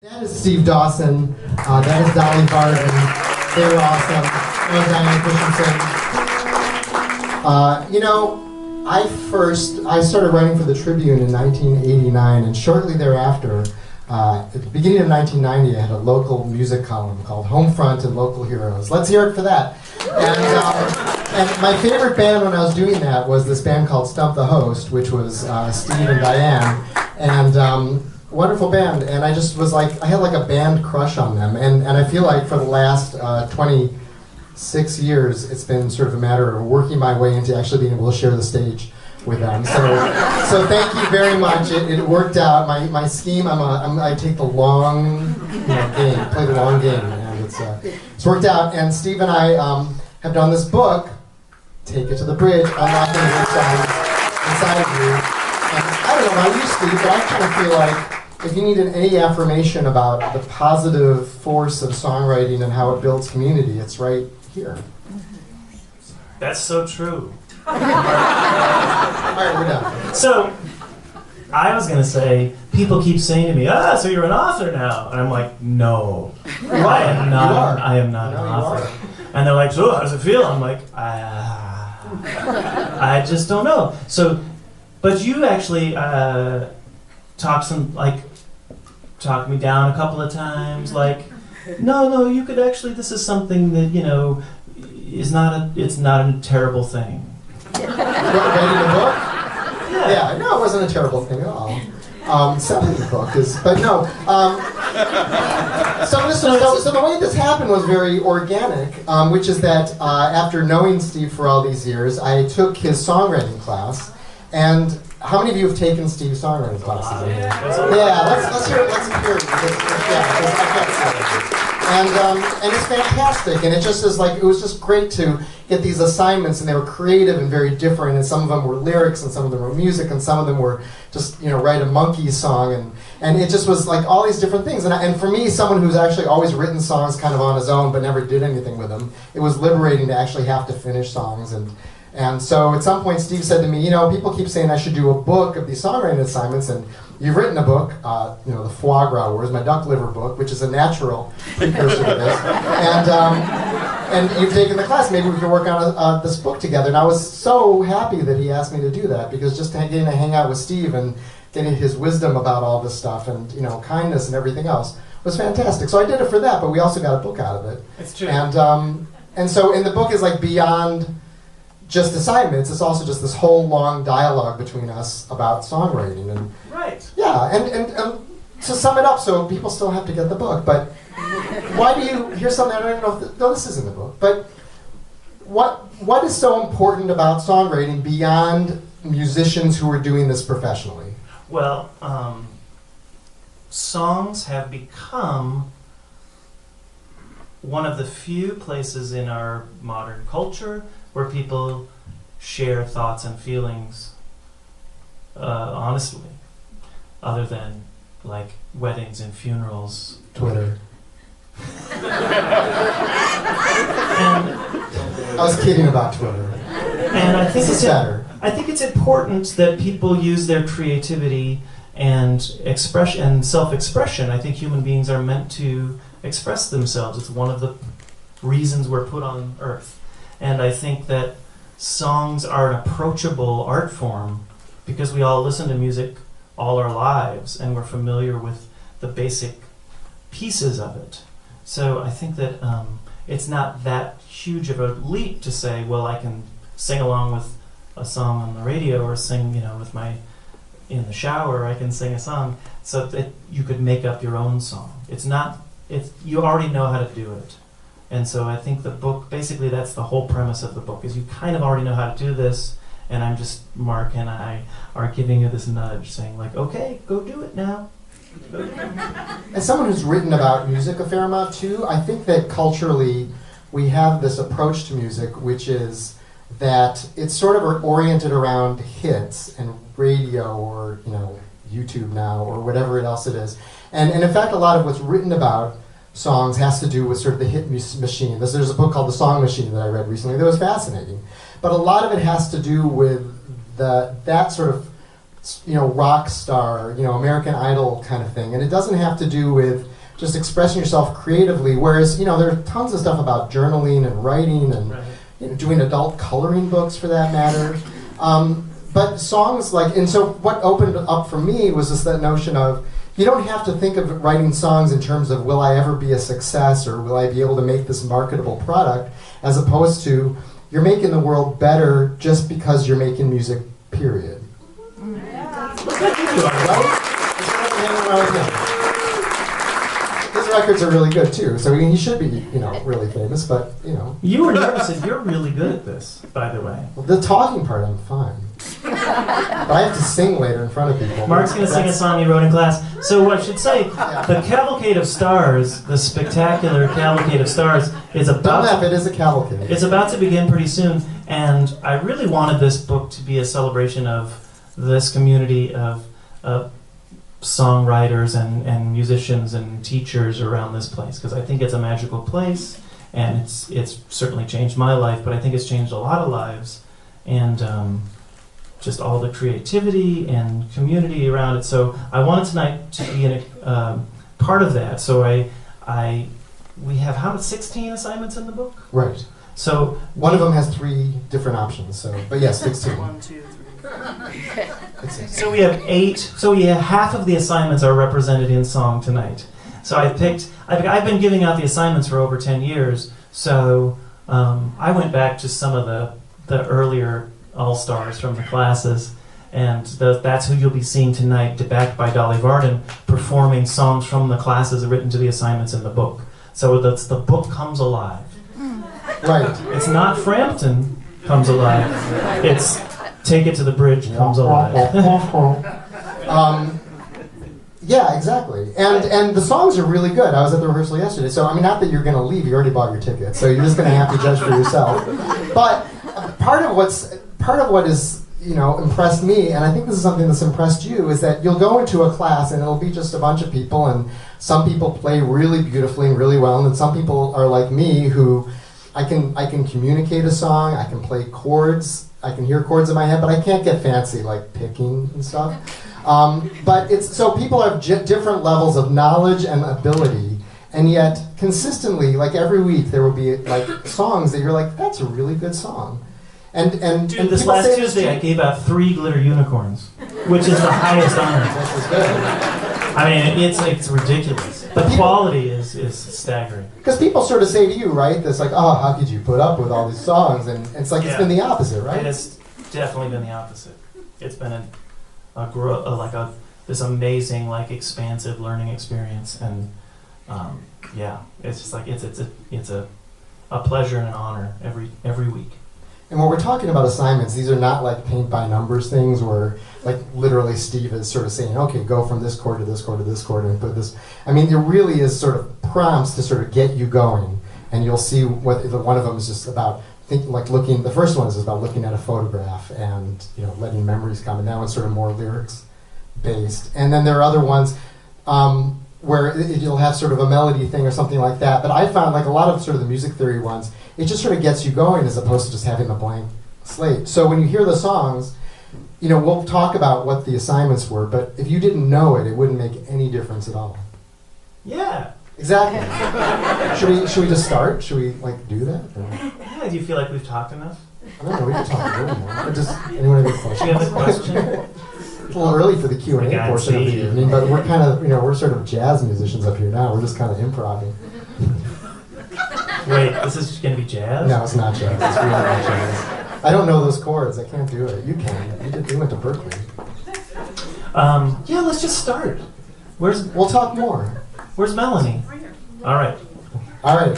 That is Steve Dawson. That is Dolly Varden. They were awesome. And Diana Christensen. I started writing for the Tribune in 1989, and shortly thereafter, at the beginning of 1990, I had a local music column called Homefront and Local Heroes. Let's hear it for that. And my favorite band when I was doing that was this band called Stump the Host, which was Steve and Diane. And wonderful band, and I just was like, I had like a band crush on them, and I feel like for the last 26 years, it's been sort of a matter of working my way into actually being able to share the stage with them. So thank you very much. It worked out. My scheme, I take the long game, play the long game, and it's worked out. And Steve and I have done this book, Take It to the Bridge, Unlocking the Songs Inside of You. And I don't know about you, Steve, but I kind of feel like if you needed any affirmation about the positive force of songwriting and how it builds community, it's right here. That's so true. All right, we're done. So, I was going to say, people keep saying to me, so you're an author now. And I'm like, no. I am not an author. And they're like, so how does it feel? I'm like, I just don't know. So, but you actually talked me down a couple of times, like, no, you could actually, this is something that, it's not a terrible thing. Writing a book? Yeah, no, it wasn't a terrible thing at all. Selling the book is, but no. So the way this happened was very organic, which is that after knowing Steve for all these years, I took his songwriting class, and how many of you have taken Steve's songwriting classes? Let's hear it. And it's fantastic, and it just is like, it was just great to get these assignments, and they were creative and very different, and some of them were lyrics, and some of them were music, and some of them were just, write a monkey song, and it just was like all these different things. And for me, someone who's actually always written songs kind of on his own, but never did anything with them, it was liberating to actually have to finish songs. And so at some point, Steve said to me, people keep saying I should do a book of these songwriting assignments, and you've written a book, the Foie Gras Wars, my duck liver book, which is a natural precursor to this. And you've taken the class, maybe we can work on this book together. And I was so happy that he asked me to do that, because just getting to hang out with Steve and getting his wisdom about all this stuff and, kindness and everything else was fantastic. So I did it for that, but we also got a book out of it. It's true. And so in the book is like beyond just assignments, it's also just this whole long dialogue between us about songwriting. And right. Yeah, and to sum it up, so people still have to get the book, but why do you, here's something, I don't know if, no, this isn't the book, but what is so important about songwriting beyond musicians who are doing this professionally? Well, songs have become one of the few places in our modern culture where people share thoughts and feelings honestly, other than like weddings and funerals. Twitter. I was kidding about Twitter. And I think I think it's important that people use their creativity and self-expression. I think human beings are meant to express themselves. It's one of the reasons we're put on earth. And I think that songs are an approachable art form because we all listen to music all our lives and we're familiar with the basic pieces of it. So I think that it's not that huge of a leap to say, well, I can sing along with a song on the radio or sing, with in the shower, I can sing a song, so that you could make up your own song. You already know how to do it. And so I think the book, basically that's the whole premise of the book, is you kind of already know how to do this, and Mark and I are giving you this nudge, saying like, okay, go do it now. As someone who's written about music a fair amount too, I think that culturally we have this approach to music, which is that it's sort of oriented around hits and radio or, YouTube now or whatever else it is. And in fact, a lot of what's written about songs has to do with sort of the hit machine. There's a book called The Song Machine that I read recently that was fascinating. But a lot of it has to do with that sort of rock star, American Idol kind of thing. And it doesn't have to do with just expressing yourself creatively, whereas, there are tons of stuff about journaling and writing and doing adult coloring books for that matter. But songs and so what opened up for me was just that notion of, you don't have to think of writing songs in terms of, will I ever be a success, or will I be able to make this marketable product, as opposed to, you're making the world better just because you're making music, period. His records are really good too, so he should be, really famous, but, You were nervous, and you're really good at this, by the way. Well, the talking part, I'm fine. But I have to sing later in front of people. Mark's going to sing a song he wrote in class. So I should say, the Cavalcade of Stars, the spectacular Cavalcade of Stars, is about it is a cavalcade. It's about to begin pretty soon, and I really wanted this book to be a celebration of this community of songwriters and musicians and teachers around this place, because I think it's a magical place, and it's certainly changed my life, but I think it's changed a lot of lives, and just all the creativity and community around it. So I wanted tonight to be a part of that. So we have 16 assignments in the book? Right. So one of them has 3 different options. So, but yes, 16. 1, 2, 3. So we have 8. So half of the assignments are represented in song tonight. So I've been giving out the assignments for over 10 years. So I went back to some of the earlier all-stars from the classes, and that's who you'll be seeing tonight, backed by Dolly Varden, performing songs from the classes written to the assignments in the book. So the book comes alive. Right. It's not Frampton comes alive. It's Take It to the Bridge comes alive. Yeah, exactly. And the songs are really good. I was at the rehearsal yesterday, so not that you're going to leave. You already bought your ticket, so you're just going to have to judge for yourself. But part of what is impressed me, and I think this is something that's impressed you, is that you'll go into a class and it'll be just a bunch of people, and some people play really beautifully and really well, and then some people are like me, who I can communicate a song, I can play chords, I can hear chords in my head, but I can't get fancy like picking and stuff. But so people have different levels of knowledge and ability, and yet consistently, like every week, there will be songs that you're like, that's a really good song. And Dude, this last Tuesday I gave out 3 glitter unicorns, which is the highest honor. This is good. It's ridiculous. The quality is staggering. Because people sort of say to you, right, that's like, oh, how could you put up with all these songs? And it's like, it's been the opposite, right? It has definitely been the opposite. It's been this amazing, expansive learning experience, and it's just it's a pleasure and an honor every week. And when we're talking about assignments, these are not like paint by numbers things where literally Steve is sort of saying, okay, go from this chord to this chord to this chord and put this. There really is sort of prompts to sort of get you going. And you'll see one of them is just about looking, the first one is about looking at a photograph and letting memories come, and that one's sort of more lyrics based. And then there are other ones where you'll have sort of a melody thing or something like that. But I found a lot of sort of the music theory ones, it just sort of gets you going as opposed to just having a blank slate. So when you hear the songs, we'll talk about what the assignments were, but if you didn't know it, it wouldn't make any difference at all. Yeah. Exactly. Should we just start? Should we do that? Yeah, do you feel like we've talked enough? I don't know, we can talk a little more. Anyone have a question? Do you have a question? It's a little early for the Q&A portion of the evening, but we're kind of, we're sort of jazz musicians up here now. We're just kind of improvising. Wait, this is going to be jazz? No, it's not jazz. It's really not jazz. I don't know those chords. I can't do it. You can. You went to Berkeley. Yeah, let's just start. We'll talk more. Where's Melanie? Right here. All right. All right.